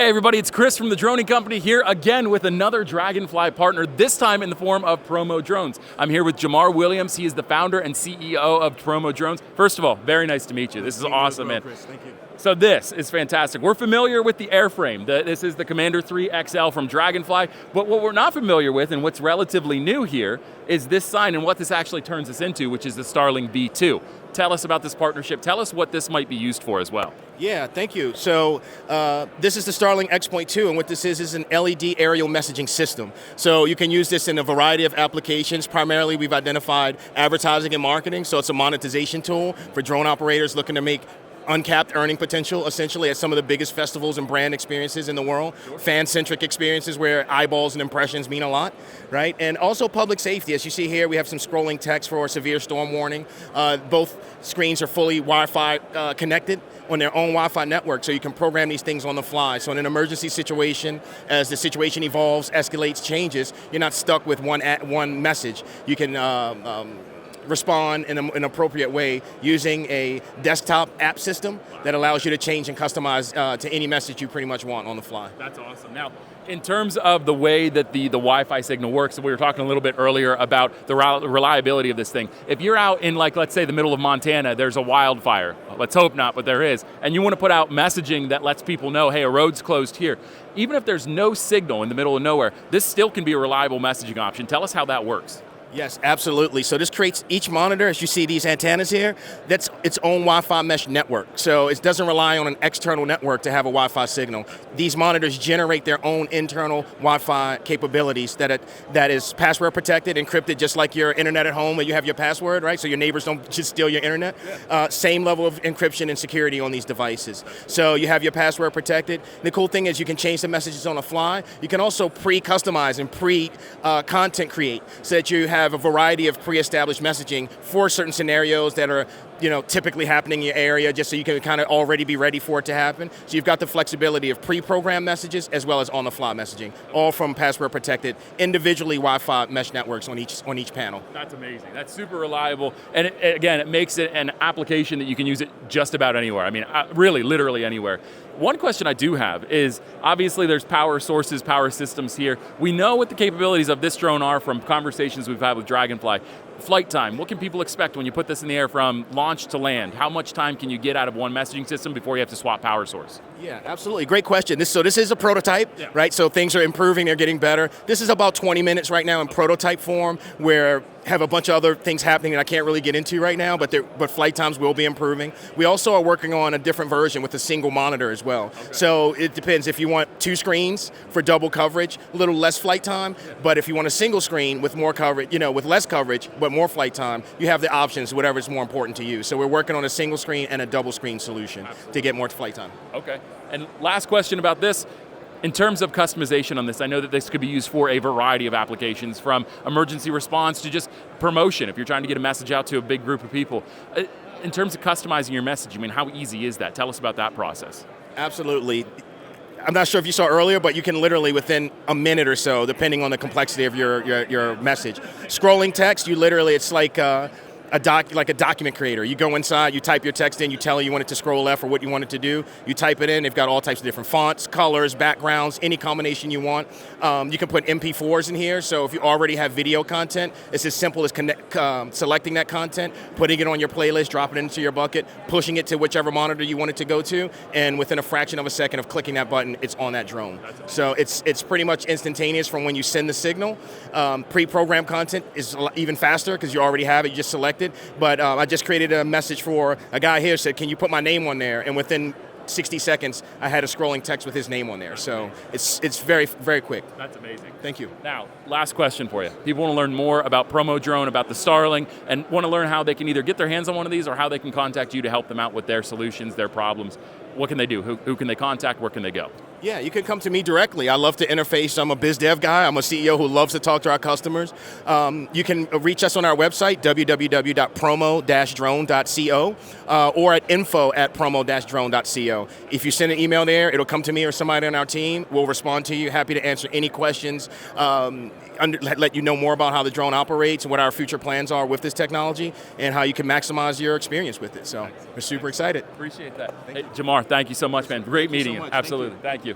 Hey everybody, it's Chris from the Droning Company here again with another Dragonfly partner, this time in the form of Promo Drones. I'm here with Jamar Williams. He is the founder and CEO of Promo Drones. First of all, very nice to meet you. This is awesome, man. Chris, thank you. So this is fantastic. We're familiar with the airframe. This is the Commander 3 XL from Dragonfly, but what we're not familiar with and what's relatively new here is this sign and what this actually turns us into, which is the Starling V2. Tell us about this partnership. Tell us what this might be used for as well. Yeah, thank you. So this is the Starling X.2, and what this is an LED aerial messaging system. So you can use this in a variety of applications. Primarily, we've identified advertising and marketing, so it's a monetization tool for drone operators looking to make uncapped earning potential, essentially, at some of the biggest festivals and brand experiences in the world. Sure. Fan-centric experiences where eyeballs and impressions mean a lot, right? And also public safety. As you see here, we have some scrolling text for a severe storm warning. Both screens are fully Wi-Fi connected on their own Wi-Fi network, so you can program these things on the fly. So in an emergency situation, as the situation evolves, escalates, changes, you're not stuck with one message. You can respond in an appropriate way using a desktop app system that allows you to change and customize to any message you pretty much want on the fly. That's awesome. Now, in terms of the way that the Wi-Fi signal works, we were talking a little bit earlier about the reliability of this thing. If you're out in, like, let's say the middle of Montana, there's a wildfire, let's hope not, but there is, and you want to put out messaging that lets people know, hey, a road's closed here. Even if there's no signal in the middle of nowhere, this still can be a reliable messaging option. Tell us how that works. Yes, absolutely. So this creates each monitor, as you see these antennas here, that's its own Wi-Fi mesh network. So it doesn't rely on an external network to have a Wi-Fi signal. These monitors generate their own internal Wi-Fi capabilities that is password protected, encrypted, just like your internet at home when you have your password, right? So your neighbors don't just steal your internet. Yeah. Same level of encryption and security on these devices. So you have your password protected. The cool thing is you can change the messages on the fly. You can also pre-customize and pre-content create so that you have a variety of pre-established messaging for certain scenarios that are typically happening in your area, just so you can kind of already be ready for it to happen. So you've got the flexibility of pre-programmed messages as well as on-the-fly messaging, all from password-protected, individually Wi-Fi mesh networks on each panel. That's amazing. That's super reliable, and it makes it an application that you can use it just about anywhere. I mean, really, literally anywhere. One question I do have is, obviously there's power sources, power systems here. We know what the capabilities of this drone are from conversations we've had with Dragonfly. Flight time, what can people expect when you put this in the air from launch to land? How much time can you get out of one messaging system before you have to swap power source? Yeah, absolutely. Great question. This is a prototype, right? So things are improving, they're getting better. This is about 20 minutes right now in prototype form, where have a bunch of other things happening that I can't really get into right now, but flight times will be improving. We also are working on a different version with a single monitor as well. Okay. So it depends if you want two screens for double coverage, a little less flight time, but if you want a single screen with more coverage, with less coverage, but more flight time, you have the options, whatever is more important to you. So we're working on a single screen and a double screen solution to get more flight time. Okay, and last question about this. In terms of customization on this, I know that this could be used for a variety of applications, from emergency response to just promotion, if you're trying to get a message out to a big group of people. In terms of customizing your message, I mean, how easy is that? Tell us about that process. Absolutely. I'm not sure if you saw earlier, but you can literally, within a minute or so, depending on the complexity of your message. Scrolling text, it's like a document creator. You go inside, you type your text in, you tell it you want it to scroll left or what you want it to do. You type it in, they've got all types of different fonts, colors, backgrounds, any combination you want. You can put MP4s in here, so if you already have video content, it's as simple as selecting that content, putting it on your playlist, dropping it into your bucket, pushing it to whichever monitor you want it to go to, and within a fraction of a second of clicking that button, it's on that drone. So it's pretty much instantaneous from when you send the signal. Pre-programmed content is even faster because you already have it, you just select it. But I just created a message for a guy here, said, can you put my name on there? And within 60 seconds, I had a scrolling text with his name on there. So it's very, very quick. That's amazing. Thank you. Now, last question for you. People want to learn more about Promo Drone, about the Starling, and want to learn how they can either get their hands on one of these or how they can contact you to help them out with their solutions, their problems. What can they do? Who can they contact? Where can they go? Yeah, you can come to me directly. I love to interface. I'm a biz dev guy. I'm a CEO who loves to talk to our customers. You can reach us on our website, www.promo-drone.co, or at info@promo-drone.co. If you send an email there, it'll come to me or somebody on our team. We'll respond to you. Happy to answer any questions, let you know more about how the drone operates and what our future plans are with this technology and how you can maximize your experience with it. So we're super excited. Appreciate that. Hey, Jamar, thank you so much, man. Great meeting you. Absolutely. Thank you.